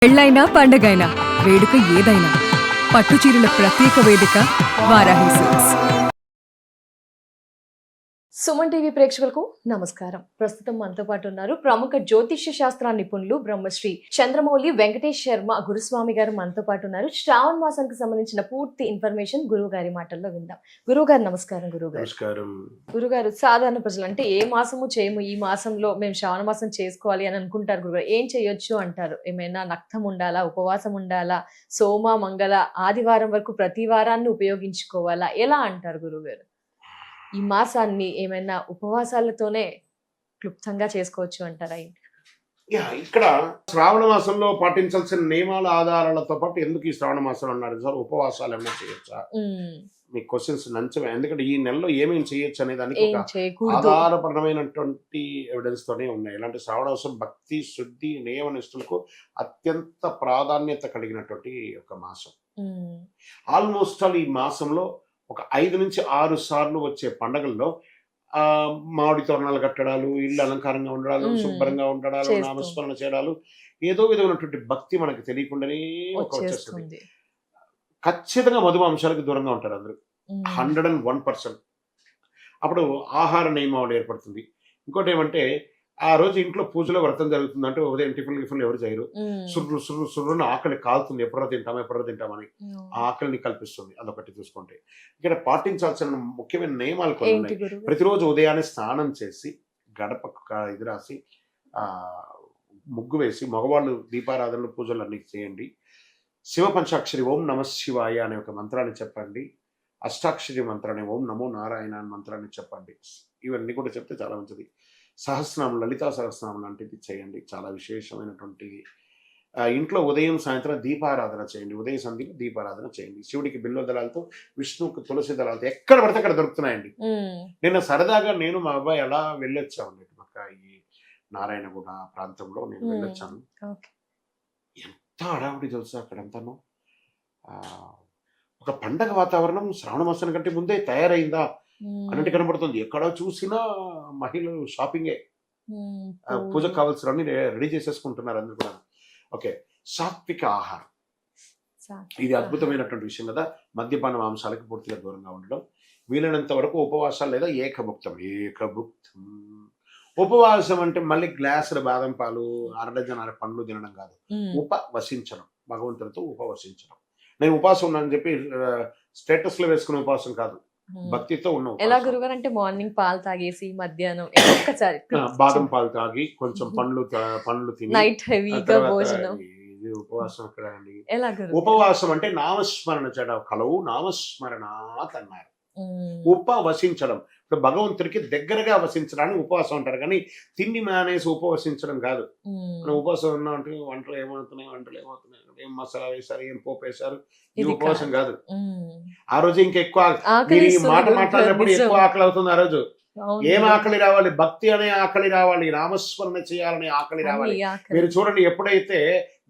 పెళ్ళైనా పండగైనా వేడుక ఏదైనా పట్టుచీరల ప్రత్యేక వేదిక వారాహి సిల్క్స్. సుమన్ టీవీ ప్రేక్షకులకు నమస్కారం. ప్రస్తుతం మనతో పాటు ఉన్నారు ప్రముఖ జ్యోతిష్య శాస్త్ర నిపుణులు బ్రహ్మశ్రీ చంద్రమౌళి వెంకటేష్ శర్మ గురుస్వామి గారు మనతో పాటు ఉన్నారు. శ్రావణ మాసానికి సంబంధించిన పూర్తి ఇన్ఫర్మేషన్ గురువు గారి మాటల్లో విందాం. గురువు గారు నమస్కారం. గురుగారు, సాధారణ ప్రజలు అంటే ఏ మాసము చేయము, ఈ మాసంలో మేము శ్రావణ మాసం చేసుకోవాలి అని అనుకుంటారు. గురుగారు ఏం చేయొచ్చు అంటారు? ఏమైనా నక్తం ఉండాలా, ఉపవాసం ఉండాలా, సోమ మంగళ ఆదివారం వరకు ప్రతి వారాన్ని ఉపయోగించుకోవాలా, ఎలా అంటారు గురువుగారు? ఈ మాసాన్ని ఏమైనా ఉపవాసాలతోనే క్లుప్తంగా చేసుకోవచ్చు అంటారా? ఇక్కడ శ్రావణ మాసంలో పాటించాల్సిన నియమాల ఆధారాలతో పాటు ఎందుకు ఈ శ్రావణ మాసం అన్నారు సార్? ఉపవాసాలు ఏమైనా చేయొచ్చా? మీ క్వశ్చన్స్ నంచమే. ఎందుకంటే ఈ నెలలో ఏమేమి చేయొచ్చు అనే దానికి ఒక ఆధారపరమైనటువంటి ఎవిడెన్స్ తోనే ఉన్నాయి. ఇలాంటి శ్రావణ మాసం భక్తి, శుద్ధి, నియమ నిష్ఠలకు అత్యంత ప్రాధాన్యత కలిగినటువంటి ఒక మాసం. ఆల్మోస్ట్ ఆల్ ఈ మాసంలో ఒక 5 నుంచి 6 సార్లు వచ్చే పండగల్లో మామిడి తోరణాలు కట్టడాలు, ఇల్లు అలంకారంగా ఉండడాలు, శుభ్రంగా ఉండడాలు, నామస్మరణ చేయడాలు, ఏదో విధమైనటువంటి భక్తి మనకి తెలియకుండానే వచ్చేస్తుంది. ఖచ్చితంగా మధుమాంశాలకు దూరంగా ఉంటారు అందరూ, 101%. అప్పుడు ఆహార నియమావళి ఏర్పడుతుంది. ఇంకోటి ఏమంటే, ఆ రోజు ఇంట్లో పూజలో వ్రతం జరుగుతుంది అంటే ఉదయం టిఫిన్లు ఎవరు చేయరు. సుర్రును ఆకలి కాలుతుంది, ఎప్పుడో తింటామని ఆకలిని కల్పిస్తుంది. అదొకటి చూసుకుంటే ఇక్కడ పాటించాల్సిన ముఖ్యమైన నియమాలు కొన్ని ఉన్నాయి. ప్రతిరోజు ఉదయాన్నే స్నానం చేసి గడపకు ఇది రాసి ముగ్గు వేసి మగవాళ్ళు దీపారాధనలు పూజలు అన్ని చేయండి. శివ పంచాక్షరి ఓం నమ శివాయ అనే ఒక మంత్రాన్ని చెప్పండి. అష్టాక్షరి మంత్రాన్ని ఓం నమో నారాయణ అనే మంత్రాన్ని చెప్పండి. ఇవన్నీ కూడా చెప్తే చాలా మంచిది. సహస్రనామం, లలితా సహస్రనామం లాంటిది చేయండి, చాలా విశేషమైనటువంటిది. ఇంట్లో ఉదయం సాయంత్రం దీపారాధన చేయండి. ఉదయ సంధ్యలో దీపారాధన చేయండి. శివుడికి బిల్వ దళాలతో, విష్ణువుకి తులసి దళాలతో ఎక్కడ పడితే అక్కడ దొరుకుతున్నాయండి. నిన్న సరదాగా నేను మా అబ్బాయి అలా వెళ్ళొచ్చామండి. పక్క ఈ నారాయణగూడ ప్రాంతంలో నేను వెళ్ళొచ్చాను. ఎంత హడావుడి తెలుసా అక్కడంతాను. ఒక పండగ వాతావరణం శ్రావణ మాసం కంటే ముందే తయారైందా అన్నట్టు కనబడుతుంది. ఎక్కడ చూసినా మహిళలు షాపింగే, పూజకు కావాల్సిన రెడీ చేసేసుకుంటున్నారు అందరు కూడా. ఓకే, సాత్విక ఆహారం ఇది అద్భుతమైనటువంటి విషయం కదా. మద్యపాన మాంసాలకు పూర్తిగా దూరంగా ఉండడం, వీలైనంత వరకు ఉపవాసాలు లేదా ఏకభుక్తం. ఉపవాసం అంటే మళ్ళీ గ్లాసుల బాదం పాలు, అర పండ్లు తినడం కాదు. ఉపవసించడం, భగవంతుడితో ఉపవసించడం. నేను ఉపవాసం ఉన్నానని చెప్పి స్టేటస్ లో వేసుకునే ఉపవాసం కాదు, భక్తితో ఉన్న. ఎలా గురుగారు? అంటే మార్నింగ్ పాలు తాగేసి మధ్యాహ్నం ఒక్కసారి బాదం పాలు తాగి కొంచెం పండ్లు తిని నైట్ హెవీగా భోజనం. ఇది ఉపవాసం ఎక్కడ అండి? ఉపవాసం అంటే నామస్మరణ చేయడం. కలవు నామస్మరణాత్ అన్నారు. ఉపవసించడం, ఇప్పుడు భగవంతుడికి దగ్గరగా వసించడాన్ని ఉపవాసం అంటారు. కానీ తిండి మానేసి ఉపవసించడం కాదు. మనం ఉపవాసం ఉన్నాం అంటే వంటలు ఏమవుతున్నాయి, ఏం మసాలా వేశారు, ఏం పోపు వేశారు, ఇది ఉపవాసం కాదు. ఆ రోజు ఇంకెక్కువ మాట మాట్లాడినప్పుడు ఎక్కువ ఆకలి అవుతుంది. ఆ రోజు ఏం ఆకలి రావాలి? భక్తి అనే ఆకలి రావాలి, నామస్మరణ చేయాలనే ఆకలి రావాలి. మీరు చూడండి, ఎప్పుడైతే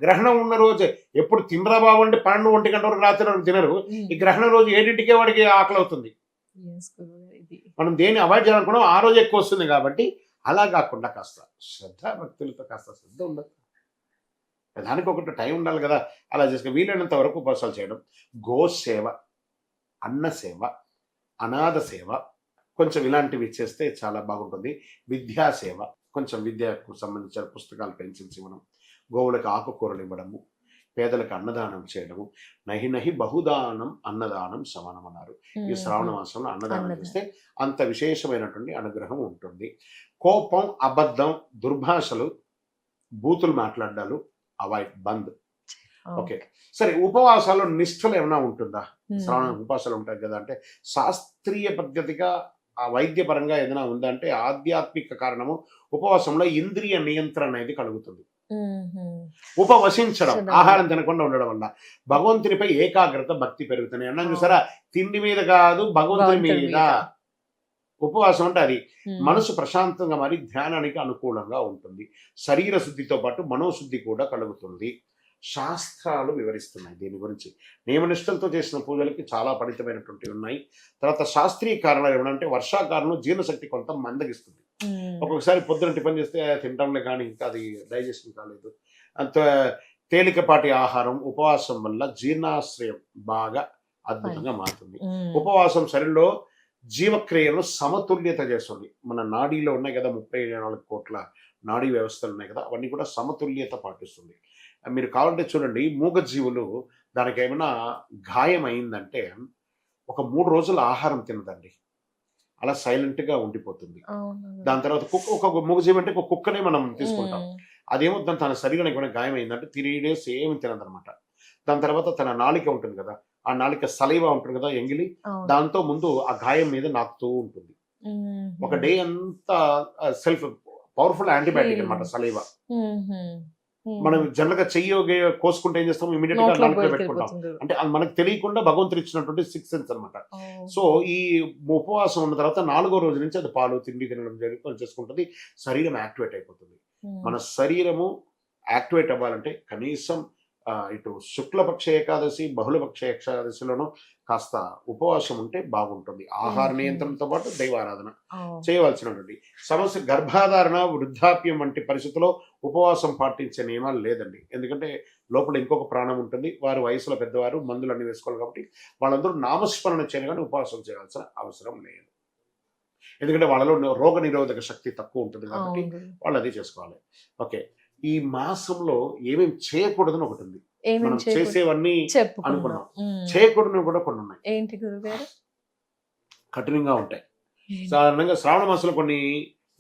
గ్రహణం ఉన్న రోజు, ఎప్పుడు తినరా బాబు అంటే 12-1 గంట వరకు రాత్రి వరకు తినరు. ఈ గ్రహణం రోజు 7ంటికే వాడికి ఆకలి అవుతుంది. మనం దేన్ని అవాయిడ్ చేయాలనుకున్నాం ఆ రోజు ఎక్కువ వస్తుంది. కాబట్టి అలా కాకుండా కాస్త శ్రద్ధాభక్తులతో కాస్త శ్రద్ధ ఉండదు, దానికి ఒకటి టైం ఉండాలి కదా. అలా చేసుకుని వీలైనంత వరకు ఉపవాసాలు చేయడం. గోసేవ, అన్నసేవ, అనాథ సేవ, కొంచెం ఇలాంటివి చేస్తే చాలా బాగుంటుంది. విద్యాసేవ, కొంచెం విద్యకు సంబంధించిన పుస్తకాలు, పెన్సిల్స్ ఇవ్వడం, గోవులకు ఆకుకూరలు ఇవ్వడము, పేదలకు అన్నదానం చేయడము. నహి బహుదానం అన్నదానం సమానం అన్నారు. ఈ శ్రావణ మాసంలో అన్నదానం చేస్తే అంత విశేషమైనటువంటి అనుగ్రహం ఉంటుంది. కోపం, అబద్ధం, దుర్భాషలు, బూతులు మాట్లాడాలు అవాయిడ్, బంద్. ఓకే, సరే. ఉపవాసాలు నిష్ఠలు ఏమైనా ఉంటుందా? శ్రావణ ఉపవాసాలు ఉంటాయి కదా అంటే శాస్త్రీయ పద్ధతిగా వైద్యపరంగా ఏదైనా ఉందా అంటే ఆధ్యాత్మిక కారణము. ఉపవాసంలో ఇంద్రియ నియంత్రణ అనేది కలుగుతుంది. ఉపవసించడం, ఆహారం తినకుండా ఉండడం వల్ల భగవంతునిపై ఏకాగ్రత, భక్తి పెరుగుతున్నాయి. అన్నాను చూసారా, తిండి మీద కాదు భగవంతుని మీద. ఉపవాసం అంటే అది మనసు ప్రశాంతంగా మరి ధ్యానానికి అనుకూలంగా ఉంటుంది. శరీర శుద్ధితో పాటు మనోశుద్ధి కూడా కలుగుతుంది. శాస్త్రాలు వివరిస్తున్నాయి దీని గురించి. నియమనిష్టలతో చేసిన పూజలకి చాలా ఫలితమైనటువంటివి ఉన్నాయి. తర్వాత శాస్త్రీయ కారణాలు ఏమంటే, వర్షాకాలంలో జీర్ణశక్తి కొంత మందగిస్తుంది. ఒక్కొక్కసారి పొద్దున టిఫిన్ చేస్తే తినడంలో కానీ ఇంకా అది డైజెషన్ కాలేదు, అంత తేలికపాటి ఆహారం ఉపవాసం వల్ల జీర్ణాశ్రయం బాగా అద్భుతంగా మారుతుంది. ఉపవాసం శరీరంలో జీవక్రియలను సమతుల్యత చేస్తుంది. మన నాడీలో ఉన్నాయి కదా 34 కోట్ల నాడీ వ్యవస్థలు ఉన్నాయి కదా, అవన్నీ కూడా సమతుల్యత పాటిస్తుంది. మీరు కావాలంటే చూడండి, మూగజీవులు దానికి ఏమైనా గాయం అయిందంటే ఒక 3 రోజులు ఆహారం తినదండి, అలా సైలెంట్గా ఉండిపోతుంది. దాని తర్వాత ఒక మూగజీవి అంటే ఒక కుక్కనే మనం తీసుకుంటాం, అదేమవుతుంది తన శరీరానికి ఏమైనా గాయం అయిందంటే 3 days ఏమి తినదనమాట. దాని తర్వాత తన నాలిక ఉంటుంది కదా, ఆ నాలిక సలైవా ఉంటుంది కదా, ఎంగిలి, దాంతో ముందు ఆ గాయం మీద నాకుతూ ఉంటుంది. ఒక డే అంతా సెల్ఫ్ పవర్ఫుల్ యాంటీబయాటిక్ అనమాట సలైవా. మనం జనరల్ గా చెయ్యి కోసుకుంటే ఏం చేస్తాం, ఇమీడియట్ గా నాలుగులో పెట్టుకుంటాం. అంటే అది మనకు తెలియకుండా భగవంతుడు ఇచ్చినటువంటి 6 సెన్స్ అనమాట. సో ఈ ఉపవాసం ఉన్న తర్వాత 4వ రోజు నుంచి అది పాలు తిండి తినడం జరుగుతుంది చేసుకుంటుంది, శరీరం యాక్టివేట్ అయిపోతుంది. మన శరీరము యాక్టివేట్ అవ్వాలంటే కనీసం ఇటు శుక్లపక్ష ఏకాదశి బహుళపక్ష ఏకాదశిలోనూ కాస్త ఉపవాసం ఉంటే బాగుంటుంది. ఆహార నియంత్రణతో పాటు దైవారాధన చేయవలసినటువంటి సమస్య. గర్భాధారణ, వృద్ధాప్యం వంటి పరిస్థితుల్లో ఉపవాసం పాటించే నియమాలు లేదండి. ఎందుకంటే లోపల ఇంకొక ప్రాణం ఉంటుంది, వారు వయసులో పెద్దవారు, మందులు అన్ని వేసుకోవాలి కాబట్టి వాళ్ళందరూ నామస్మరణ చేయగానే ఉపవాసం చేయాల్సిన అవసరం లేదు. ఎందుకంటే వాళ్ళలో రోగ నిరోధక శక్తి తక్కువ ఉంటుంది కాబట్టి వాళ్ళు అది చేసుకోవాలి. ఓకే, ఈ మాసంలో ఏమేమి చేయకూడదని ఒకటి ఉంది. మనం చేసేవన్నీ అనుకున్నాం, చేయకూడదు కూడా కొన్ని ఉన్నాయి. ఏంటి గురుగారు? కఠినంగా ఉంటాయి. సాధారణంగా శ్రావణ మాసంలో కొన్ని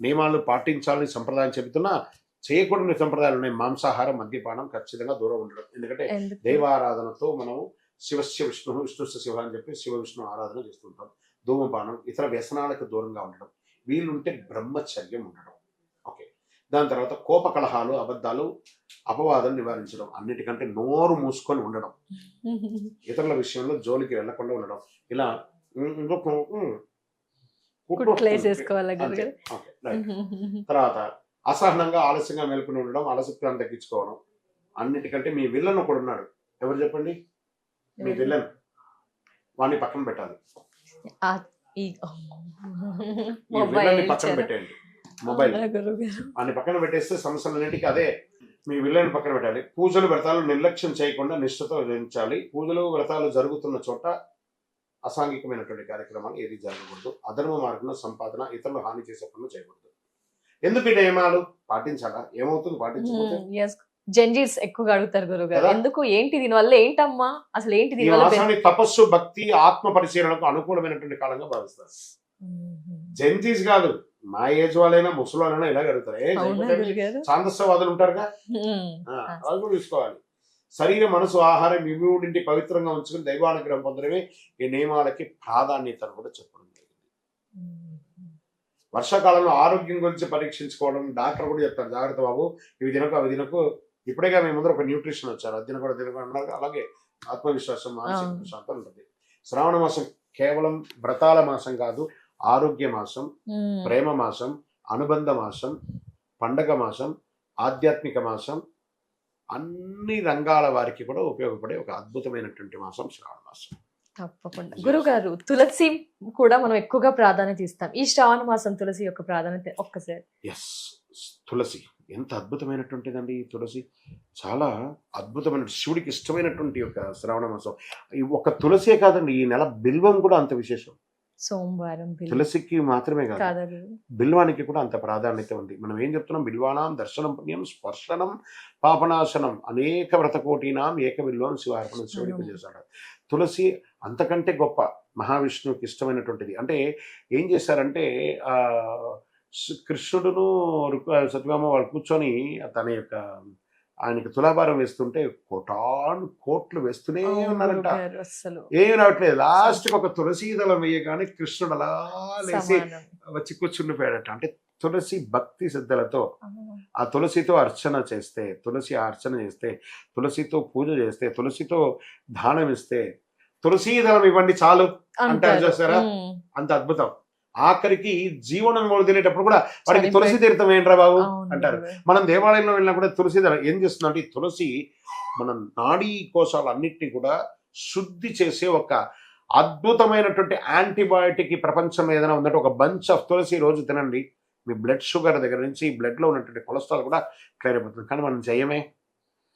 నియమాలు పాటించాలని సంప్రదాయం చెబుతున్నా చేయకూడని సంప్రదాయాలు ఉన్నాయి. మాంసాహారం, మద్యపానం ఖచ్చితంగా దూరం ఉండడం. ఎందుకంటే దైవారాధనతో మనం శివస్య విష్ణు, విష్ణుస్య శివ అని చెప్పి శివ విష్ణు ఆరాధన చేస్తుంటాం. ధూమపానం, ఇతర వ్యసనాలకు దూరంగా ఉండడం, వీలుంటే బ్రహ్మచర్యం ఉండడం. ఓకే, దాని తర్వాత కోప కలహాలు, అబద్ధాలు, అపవాదం నివారించడం, అన్నిటికంటే నోరు మూసుకొని ఉండడం, ఇతరుల విషయంలో జోలికి వెళ్లకుండా ఉండడం. ఇలా తర్వాత అసహనంగా ఆలస్యంగా మేల్కొని ఉండడం, అలసత్వాన్ని తగ్గించుకోవడం. అన్నిటికంటే మీ విల్లను కూడా ఉన్నాడు, ఎవరు చెప్పండి? మీ విలన్, వాడిని పక్కన పెట్టాలి. పక్కన పెట్టేయండి, మొబైల్ వాడిని పక్కన పెట్టేస్తే సమస్యలన్నింటికి అదే మీ విల్లని పక్కన పెట్టాలి. పూజలు వ్రతాలు నిర్లక్ష్యం చేయకుండా నిష్ఠతో నిర్వహించాలి. పూజలు వ్రతాలు జరుగుతున్న చోట అసాంఘికమైనటువంటి కార్యక్రమాలు ఏది జరగకూడదు. అధర్మ మార్గంలో సంపాదన, ఇతరులు హాని చేసే పనులు చేయకూడదు. ఎందుకు ఈ నియమాలు పాటించాలా? ఏమవుతుంది పాటించకపోతే? జెంజీస్ ఎక్కువగా అడుగుతారు గురుగారు, ఎందుకు, ఏంటి, దీనివల్ల ఏంటమ్మా, అసలు ఏంటి దీనివల్ల? తపస్సు, భక్తి, ఆత్మ పరిశీలనకు అనుకూలమైనటువంటి కాలంగా భావిస్తారు. జెంజీస్ కాదు, మా ఏజ్ వాళ్ళైనా ముసలి వాళ్ళైనా ఇలాగ అడుగుతారు. ఛాందస్యవాదులు ఉంటారుగా, వాళ్ళు కూడా చూసుకోవాలి. శరీర, మనసు, ఆహారం ఇవి పవిత్రంగా ఉంచుకుని దైవానుగ్రహం పొందడమే ఈ నియమాలకి ప్రాధాన్యతను కూడా చెప్పడం జరిగింది. వర్షాకాలంలో ఆరోగ్యం గురించి పరీక్షించుకోవడం, డాక్టర్ కూడా చెప్తారు, జాగ్రత్త బాబు, ఇవి తినకు అవి తినకు. ఇప్పుడేగా మీ ముందర ఒక న్యూట్రిషన్ వచ్చారు, అది తినకూడదు తినకూడదు అన్నారు. అలాగే ఆత్మవిశ్వాసం, మానసిక ప్రశాంతం ఉంటుంది. శ్రావణ మాసం కేవలం వ్రతాల మాసం కాదు, ఆరోగ్య మాసం, ప్రేమ మాసం, అనుబంధ మాసం, పండగ మాసం, ఆధ్యాత్మిక మాసం, అన్ని రంగాల వారికి కూడా ఉపయోగపడే ఒక అద్భుతమైనటువంటి మాసం శ్రావణ మాసం. తప్పకుండా. గురుగారు, తులసి కూడా మనం ఎక్కువగా ప్రాధాన్యత ఇస్తాం. ఈ శ్రావణ మాసం తులసి యొక్క ప్రాధాన్యత ఒక్కసారి. తులసి ఎంత అద్భుతమైనటువంటిదండి. ఈ తులసి చాలా అద్భుతమైన, శివుడికి ఇష్టమైనటువంటి యొక్క శ్రావణ మాసం. ఈ ఒక తులసే కాదండి, ఈ నెల బిల్వం కూడా అంత విశేషం. సోమవారం తులసికి మాత్రమే కాదు, బిల్వానికి కూడా అంత ప్రాధాన్యత ఉంది. మనం ఏం చెప్తున్నాం? బిల్వానాం దర్శనం పుణ్యం, స్పర్శనం పాపనాశనం, అనేక వ్రతకోటీనాం ఏక బిల్వం శివార్పణం. శివుడికి చేశాడు. తులసి అంతకంటే గొప్ప, మహావిష్ణువుకి ఇష్టమైనటువంటిది. అంటే ఏం చేశారంటే కృష్ణుడును సత్యభామ వాళ్ళు కూర్చొని తన యొక్క ఆయనకి తులాభారం వేస్తుంటే కోట్లు వేస్తూనే ఉన్నారంట, ఏమి రావట్లేదు. లాస్ట్కి ఒక తులసి దళం వేయగానే కృష్ణుడు అలా లేసి వచ్చి కూర్చుండిపోయాడట. అంటే తులసి భక్తి శ్రద్ధలతో ఆ తులసితో అర్చన చేస్తే, తులసి అర్చన చేస్తే, తులసితో పూజ చేస్తే, తులసితో దానం ఇస్తే, తులసి దళం ఇవ్వండి చాలు అంటారు చూసారా, అంత అద్భుతం. ఆఖరికి జీవనం వదిలేటప్పుడు కూడా వాడికి తులసి తీర్థం ఏంట్రా బాబు అంటారు. మనం దేవాలయంలో వెళ్ళినా కూడా తులసి ఏం చేస్తుందంటే, ఈ తులసి మన నాడీ కోశాలు అన్నిటినీ కూడా శుద్ధి చేసే ఒక అద్భుతమైనటువంటి యాంటీబయాటిక్. ప్రపంచం ఏదైనా ఉందంటే ఒక బంచ్ ఆఫ్ తులసి రోజు తినండి, మీ బ్లడ్ షుగర్ దగ్గర నుంచి బ్లడ్లో ఉన్నటువంటి కొలెస్ట్రాల్ కూడా క్లియర్ అయిపోతుంది. కానీ మనం చేయమే.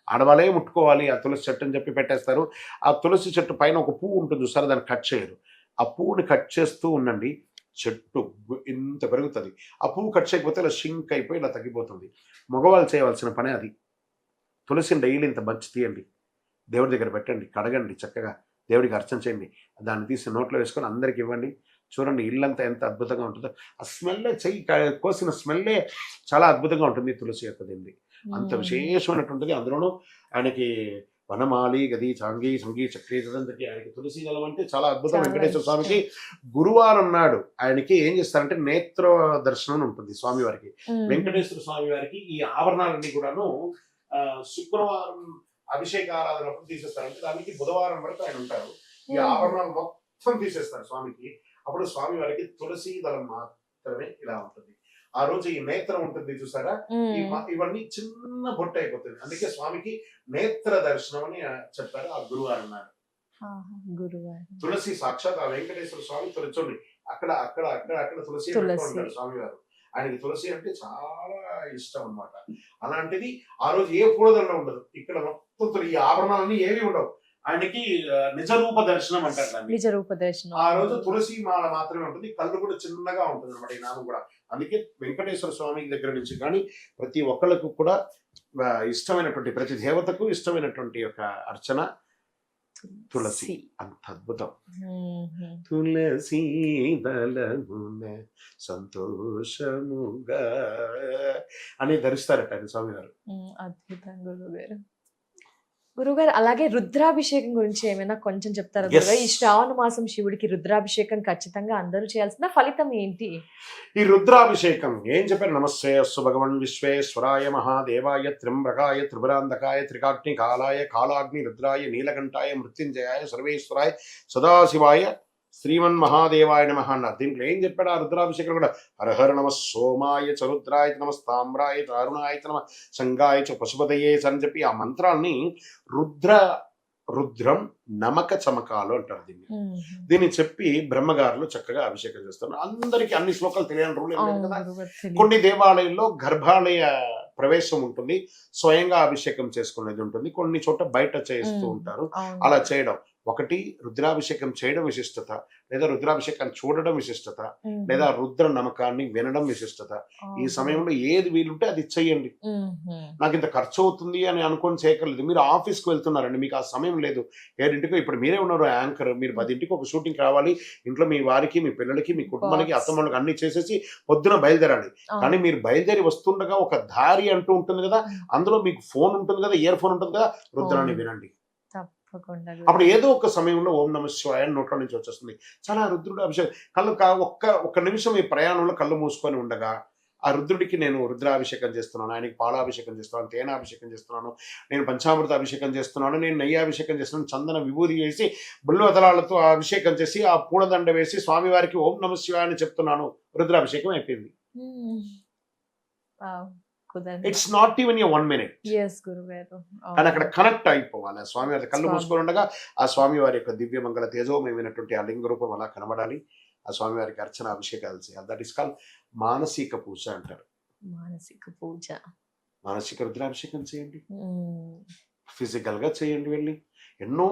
ఆడవాళ్ళే ముట్టుకోవాలి ఆ తులసి చెట్టు అని చెప్పి పెట్టేస్తారు. ఆ తులసి చెట్టు పైన ఒక పువ్వు ఉంటుంది చూసారా, దాన్ని కట్ చేయరు. ఆ పువ్వుని కట్ చేస్తూ ఉండండి, చెట్టు ఇంత పెరుగుతుంది. ఆ పువ్వు కట్ చేయకపోతే ఇలా షింక్ అయిపోయి ఇలా తగ్గిపోతుంది. మగవాళ్ళు చేయవలసిన పనే అది. తులసిని డైలీ ఇంత బంచి తీయండి, దేవుడి దగ్గర పెట్టండి, కడగండి, చక్కగా దేవుడికి అర్చన చేయండి, దాన్ని తీసి నోట్లో వేసుకొని అందరికి ఇవ్వండి. చూడండి ఇల్లంతా ఎంత అద్భుతంగా ఉంటుందో. ఆ స్మెల్లే, చెయ్యి కోసిన స్మెల్లే చాలా అద్భుతంగా ఉంటుంది తులసి యొక్క దీన్ని. అంత విశేషమైనటువంటిది. అందులోనూ ఆయనకి వనమాలి గది చాంగి సంగీ చక్రీ చదంతకి ఆయనకి తులసి దళం అంటే చాలా అద్భుతం. వెంకటేశ్వర స్వామికి గురువారం నాడు ఆయనకి ఏం చేస్తారంటే నేత్ర దర్శనం ఉంటుంది స్వామివారికి. వెంకటేశ్వర స్వామి వారికి ఈ ఆభరణాలన్నీ కూడాను శుక్రవారం అభిషేక ఆరాధన తీసేస్తారంటే దానికి బుధవారం వరకు ఆయన ఉంటారు. ఈ ఆభరణాలు మొత్తం తీసేస్తారు స్వామికి. అప్పుడు స్వామి వారికి తులసి దళం మాత్రమే ఇలా ఉంటుంది. ఆ రోజు ఈ నేత్రం ఉంటుంది చూసారా, ఇవన్నీ చిన్న బొట్టు అయిపోతుంది. అందుకే స్వామికి నేత్ర దర్శనం అని చెప్పారు ఆ గురువారం నాడు. తులసి సాక్షాత్ ఆ వెంకటేశ్వర స్వామి తులసి అక్కడ అక్కడ అక్కడ అక్కడ తులసి ఉంటారు స్వామివారు. ఆయనకి తులసి అంటే చాలా ఇష్టం అన్నమాట. అలాంటిది ఆ రోజు ఏ పూలదండ ఉండదు, ఇక్కడ మొత్తం ఈ ఆభరణాలన్నీ ఏవి ఉండవు. ఆయనకి నిజరూప దర్శనం అంటారు. నిజరూప దర్శనం ఆ రోజు తులసి మాల మాత్రమే ఉంటుంది, కళ్ళు కూడా చిన్నగా ఉంటుంది అనమాట ఈ నామం కూడా. అందుకే వెంకటేశ్వర స్వామి దగ్గర నుంచి కానీ ప్రతి ఒక్కళ్ళకు కూడా ఇష్టమైనటువంటి, ప్రతి దేవతకు ఇష్టమైనటువంటి యొక్క అర్చన తులసి. అంత అద్భుతం. తులసి దళమున సంతోషముగా అని ధరిస్తారట ఆయన స్వామి గారు. అద్భుతం గురుగారు. గురుగారు అలాగే రుద్రాభిషేకం గురించి ఏమైనా కొంచెం చెప్తారా గురుగారు? ఈ శ్రావణ మాసం శివుడికి రుద్రాభిషేకం ఖచ్చితంగా అందరూ చేయాల్సిన ఫలితం ఏంటి? ఈ రుద్రాభిషేకం ఏం చెప్పారు? నమస్సేయస్సు భగవన్ విశ్వేశ్వరాయ మహాదేవాయ త్ర్యంబకాయ త్రిపురాంధకాయ త్రికాగ్ని కాలాయ కాలాగ్ని రుద్రాయ నీలకంఠాయ మృత్యుంజయాయ సర్వేశ్వరాయ సదాశివాయ శ్రీమన్ మహాదేవాయ నమః అన్నారు. దీంట్లో ఏం చెప్పాడు ఆ రుద్రాభిషేకం కూడా? హరహర నమ సోమాయ చ రుద్రాయ నమ తామ్రాయ చ అరుణాయ నమ సంగాయ చ పశుపతయే అని చెప్పి ఆ మంత్రాన్ని రుద్రం నమక చమకాలు అంటారు దీన్ని చెప్పి బ్రహ్మగారులు చక్కగా అభిషేకం చేస్తున్నారు. అందరికీ అన్ని శ్లోకాలు తెలియని రూల్ ఏం లేదు కదా. కొన్ని దేవాలయాల్లో గర్భాలయ ప్రవేశం ఉంటుంది, స్వయంగా అభిషేకం చేసుకునేది ఉంటుంది, కొన్ని చోట బయట చేస్తూ ఉంటారు. అలా చేయడం ఒకటి, రుద్రాభిషేకం చేయడం విశిష్టత, లేదా రుద్రాభిషేకాన్ని చూడడం విశిష్టత, లేదా రుద్ర నమ్మకాన్ని వినడం విశిష్టత. ఈ సమయంలో ఏది వీలుంటే అది చెయ్యండి. నాకు ఇంత ఖర్చు అవుతుంది అని అనుకొని చేయకలేదు. మీరు ఆఫీస్కి వెళ్తున్నారండి, మీకు ఆ సమయం లేదు. 7ంటికి ఇప్పుడు మీరే ఉన్నారు యాంకర్, మీరు 10ంటికి ఒక షూటింగ్ రావాలి, ఇంట్లో మీ వారికి మీ పిల్లలకి మీ కుటుంబానికి అత్తమ్మలకి అన్ని చేసేసి పొద్దున బయలుదేరాలి. కానీ మీరు బయలుదేరి వస్తుండగా ఒక దారి అంటూ ఉంటుంది కదా, అందులో మీకు ఫోన్ ఉంటుంది కదా, ఇయర్ ఫోన్ ఉంటుంది కదా, రుద్రాన్ని వినండి. అప్పుడు ఏదో ఒక సమయంలో ఓం నమ శివాయ నోట్ల నుంచి వచ్చేస్తుంది. చాలా రుద్రుడు అభిషేకం కళ్ళు ఒక్క నిమిషం ఈ ప్రయాణంలో కళ్ళు మూసుకొని ఉండగా ఆ రుద్రుడికి నేను రుద్రాభిషేకం చేస్తున్నాను, ఆయనకి పాలాభిషేకం చేస్తున్నాను, తేనాభిషేకం చేస్తున్నాను, నేను పంచామృత అభిషేకం చేస్తున్నాను, నేను నెయ్యాభిషేకం చేస్తున్నాను, చందన విభూతి చేసి బిల్వదళాలతో అభిషేకం చేసి ఆ పూలదండ వేసి స్వామివారికి ఓం నమ శివాయ అని చెప్తున్నాను. రుద్రాభిషేకం అయిపోయింది. It's not even 1 minute. కానీ అక్కడ కనెక్ట్ అయిపోవాలి. ఆ స్వామి వారి కళ్ళు మూసుకొని ఉండగా ఆ స్వామి వారి యొక్క దివ్య మంగళ తేజోమయమైనటువంటి ఆ లింగ రూపం అలా కనబడాలి. ఆ స్వామి వారికి అర్చన అభిషేకాలు చేయాలి. దట్ ఈస్ కాల్డ్ మానసిక పూజ అంటారు. మానసిక రుద్రాభిషేకం చేయండి, ఫిజికల్ గా చేయండి. వెళ్ళి ఎన్నో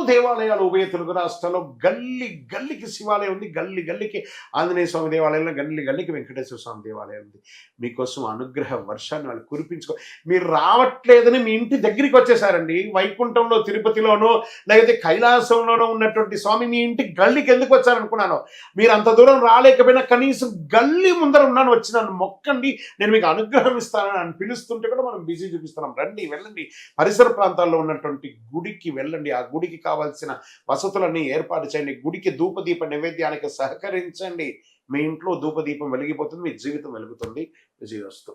దేవాలయాలు ఉభయ తెలుగు రాష్ట్రాల్లో గల్లి గల్లికి శివాలయం ఉంది, గల్లి గల్లికి ఆంజనేయ స్వామి దేవాలయంలో, గల్లి గల్లికి వెంకటేశ్వర స్వామి దేవాలయం ఉంది. మీకోసం అనుగ్రహ వర్షాన్ని వాళ్ళు కురిపించుకో. మీరు రావట్లేదని మీ ఇంటి దగ్గరికి వచ్చేసారండి. వైకుంఠంలో తిరుపతిలోనో లేకపోతే కైలాసంలోనో ఉన్నటువంటి స్వామి మీ ఇంటి గల్లికి ఎందుకు వచ్చారనుకున్నాను. మీరు అంత దూరం రాలేకపోయినా కనీసం గల్లి ముందర ఉన్నాను, వచ్చి నన్ను మొక్కండి, నేను మీకు అనుగ్రహం ఇస్తానని అని పిలుస్తుంటే కూడా మనం బిజీ చూపిస్తున్నాం. రండి, వెళ్ళండి, పరిసర ప్రాంతాల్లో ఉన్నటువంటి గుడికి వెళ్ళండి, ఆ గుడికి కావాల్సిన వసతులన్నీ ఏర్పాటు చేయండి, గుడికి ధూపదీప నైవేద్యానికి సహకరించండి. మీ ఇంట్లో ధూపదీపం వెలిగిపోతుంది, మీ జీవితం వెలుగుతుంది. విజయవస్తు.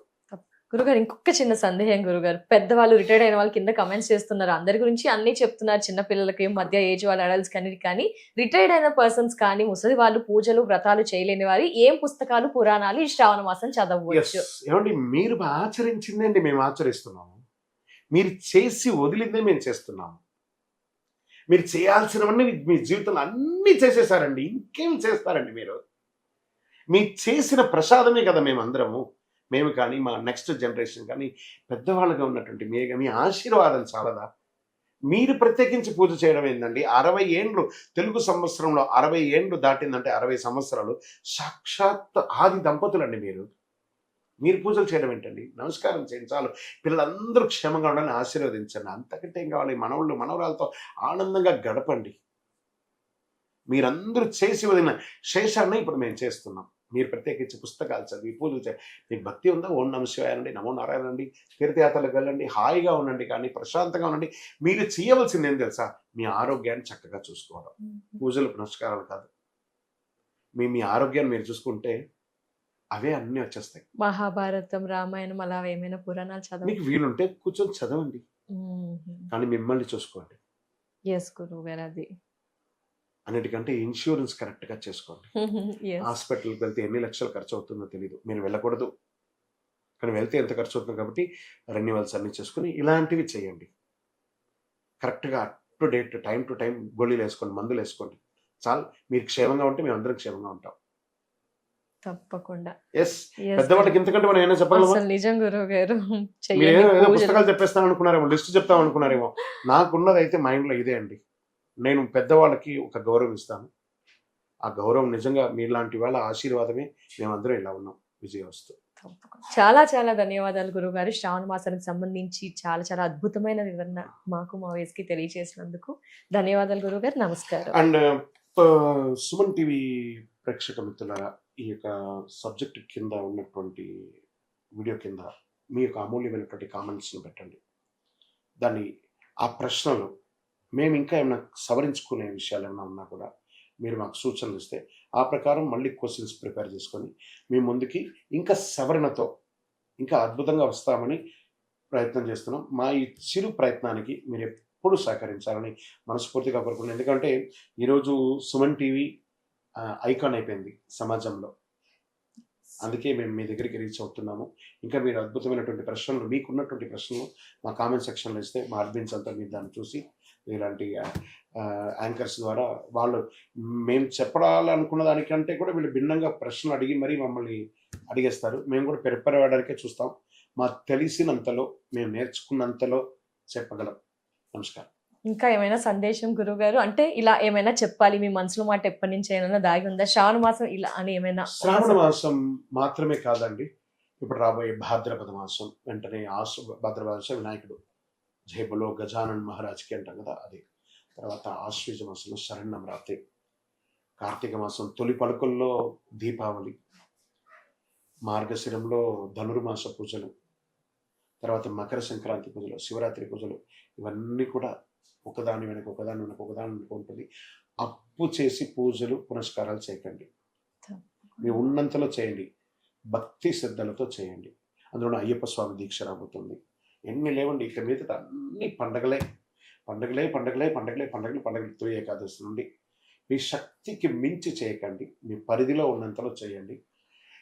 గురుగారు ఇంకొక చిన్న సందేహం గురుగారు, పెద్దవాళ్ళు రిటైర్డ్ అయిన వాళ్ళు కింద కమెంట్స్ చేస్తున్నారు, అందరి గురించి అన్ని చెప్తున్నారు, చిన్న పిల్లలకి మధ్య ఏజ్ వాళ్ళు అడల్ట్స్ కానీ రిటైర్డ్ అయిన పర్సన్స్ కానీ ముసలి వాళ్ళు పూజలు వ్రతాలు చేయలేని వారి ఏం పుస్తకాలు పురాణాలు ఈ శ్రావణ మాసం చదవచ్చు? ఏమండి, మీరు ఆచరించిందండి మేము ఆచరిస్తున్నాము, మీరు చేసి వదిలిందే మేము చేస్తున్నాము. మీరు చేయాల్సినవన్నీ మీ జీవితంలో అన్నీ చేసేసారండి, ఇంకేం చేస్తారండి మీరు? మీ చేసిన ప్రసాదమే కదా మేమందరము. మేము కానీ మా నెక్స్ట్ జనరేషన్ కానీ పెద్దవాళ్ళగా ఉన్నటువంటి మీ ఆశీర్వాదం చాలదా? మీరు ప్రత్యేకించి పూజ చేయడం ఏందండి? 60 ఏండ్లు తెలుగు సంవత్సరంలో 60 ఏండ్లు దాటిందంటే 60 సంవత్సరాలు సాక్షాత్ ఆది దంపతులండి మీరు. మీరు పూజలు చేయడం ఏంటండి? నమస్కారం చేయండి చాలు. పిల్లలందరూ క్షేమంగా ఉండాలని ఆశీర్వదించండి. అంతకంటే ఏం కావాలి? మనవళ్ళు మనవరాలతో ఆనందంగా గడపండి. మీరందరూ చేసి వదిలిన శేషాన్ని ఇప్పుడు మేము చేస్తున్నాం. మీరు ప్రత్యేకించి పుస్తకాలు చదివి పూజలు చేయండి. మీకు భక్తి ఉందా? ఓం నమ శివాయ అనండి, నమో నారాయణ అండి, తీర్థయాత్రలకు వెళ్ళండి, హాయిగా ఉండండి, కానీ ప్రశాంతంగా ఉండండి. మీరు చేయవలసింది ఏం తెలుసా? మీ ఆరోగ్యాన్ని చక్కగా చూసుకోవడం. పూజలు పునస్కారాలు కాదు. మీ ఆరోగ్యాన్ని మీరు చూసుకుంటే అవే అన్నీ వచ్చేస్తాయి. మహాభారతం, రామాయణం అలా ఏమైనా పురాణాలు చదవ మీకు వీలుంటే కూర్చొని చదవండి, కానీ మిమ్మల్ని చూసుకోండి. ఎస్ గురువు గారు, అది అన్నిటికంటే ఇన్సూరెన్స్ కరెక్ట్గా చేసుకోండి. హాస్పిటల్కి వెళ్తే ఎన్ని లక్షలు ఖర్చు అవుతుందో తెలియదు, మీరు వెళ్ళకూడదు, కానీ వెళ్తే ఎంత ఖర్చు అవుతుంది కాబట్టి రెన్యువల్స్ అన్నీ చేసుకుని ఇలాంటివి చేయండి. కరెక్ట్గా up to date, time to time గోళీలు వేసుకోండి, మందులు వేసుకోండి. చాలు. మీరు క్షేమంగా ఉంటే మేము అందరం క్షేమంగా ఉంటాం. తప్పకుండా. ఎస్, పెద్దవాళ్ళకి ఇంతకంటే మనం ఏమైనా చెప్పగలమా? అసలు నిజం గురువు గారు. మీరు ఏదో పుస్తకాలు చెప్పేస్తాను అనుకున్నారేమో, లిస్ట్ చెప్తాం అనుకున్నారేమో. నాకున్నది అయితే మైండ్లో ఇదే అండి. నేను పెద్దవాళ్ళకి ఒక గౌరవం ఇస్తాను. ఆ గౌరవం నిజంగా మీలాంటి వాళ్ళ ఆశీర్వాదమే మేమందరం ఇలా ఉన్నాం. విజయవస్తు. చాలా చాలా ధన్యవాదాలు గురువు గారు. శ్రావణ మాసానికి సంబంధించి చాలా చాలా అద్భుతమైన వివరణ మాకు మా వయసుకి తెలియజేసినందుకు ధన్యవాదాలు గురువు గారు. నమస్కారం. అండ్ సుమన్ టీవీ ప్రేక్షక మిత్రులారా, ఈ యొక్క సబ్జెక్ట్ కింద ఉన్నటువంటి వీడియో కింద మీ యొక్క అమూల్యమైనటువంటి కామెంట్స్ని పెట్టండి. దాన్ని ఆ ప్రశ్నలు మేము ఇంకా ఏమైనా సవరించుకునే విషయాలు ఏమైనా ఉన్నా కూడా మీరు మాకు సూచనలు ఇస్తే ఆ ప్రకారం మళ్ళీ క్వశ్చన్స్ ప్రిపేర్ చేసుకొని మీ ముందుకి ఇంకా సవరణతో ఇంకా అద్భుతంగా వస్తామని ప్రయత్నం చేస్తున్నాం. మా ఈ చిరు ప్రయత్నానికి మీరు ఎప్పుడు సహకరించాలని మనస్ఫూర్తిగా కోరుకుంటున్నాను. ఎందుకంటే ఈరోజు సుమన్ టీవీ ఐకాన్ అయిపోయింది సమాజంలో. అందుకే మేము మీ దగ్గరికి రీచ్ అవుతున్నాము. ఇంకా మీరు అద్భుతమైనటువంటి ప్రశ్నలు, మీకున్నటువంటి ప్రశ్నలు మా కామెంట్ సెక్షన్లో ఇస్తే మా అడ్మిన్స్ అంతా మీరు దాన్ని చూసి ఇలాంటి యాంకర్స్ ద్వారా వాళ్ళు మేము చెప్పాలనుకున్న దానికంటే కూడా వీళ్ళు భిన్నంగా ప్రశ్నలు అడిగి మరీ మమ్మల్ని అడిగేస్తారు. మేము కూడా ప్రిపేర్ అవ్వడానికే చూస్తాం. మాకు తెలిసినంతలో, మేము నేర్చుకున్నంతలో చెప్పగలం. నమస్కారం. ఇంకా ఏమైనా సందేశం గురువు గారు? అంటే ఇలా ఏమైనా చెప్పాలి, మీ మనసులో మాట ఎప్పటి నుంచి ఏమైనా దాగి ఉందా? శ్రావణ మాసం ఇలా అని ఏమైనా? శ్రావణ మాసం మాత్రమే కాదండి, ఇప్పుడు రాబోయే భాద్రపద మాసం, వెంటనే భాద్రపద మాసం వినాయకుడు జై బలో గజానన్ మహారాజ్కి అంటాం కదా, అది. తర్వాత ఆశ్వీజ మాసంలో శరన్నవరాత్రి, కార్తీక మాసం తొలి పలుకుల్లో దీపావళి, మార్గశిరంలో ధనుర్మాస పూజలు, తర్వాత మకర సంక్రాంతి పూజలు, శివరాత్రి పూజలు, ఇవన్నీ కూడా ఒకదాని వెనక ఒకదాని ఉంటుంది. అప్పు చేసి పూజలు పునస్కారాలు చేయకండి. మీ ఉన్నంతలో చేయండి, భక్తి శ్రద్ధలతో చేయండి. అందులో అయ్యప్ప స్వామి దీక్ష రాబోతుంది. ఎన్ని లేవండి ఇక మీద అన్ని పండగలే పండగలే పండగలే పండగలే పండగలు పండగలు. తొలి ఏకాదశి నుండి మీ శక్తికి మించి చేయకండి, మీ పరిధిలో ఉన్నంతలో చేయండి.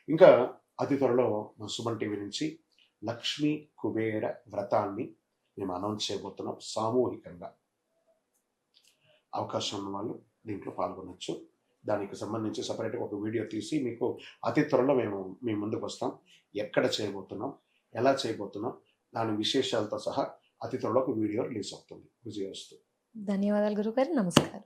ఇంకా అతి త్వరలో మా సుమన్ టీవీ నుంచి లక్ష్మీ కుబేర వ్రతాన్ని మేము అనౌన్స్ చేయబోతున్నాం. సామూహికంగా అవకాశం ఉన్న వాళ్ళు దీంట్లో పాల్గొనవచ్చు. దానికి సంబంధించి సపరేట్గా ఒక వీడియో తీసి మీకు అతి త్వరలో మేము మీ ముందుకు వస్తాం. ఎక్కడ చేయబోతున్నాం, ఎలా చేయబోతున్నాం, దాని విశేషాలతో సహా అతి త్వరలో ఒక వీడియో రిలీజ్ అవుతుంది. విజయవస్తు. ధన్యవాదాలు గురువు గారు. నమస్కారం.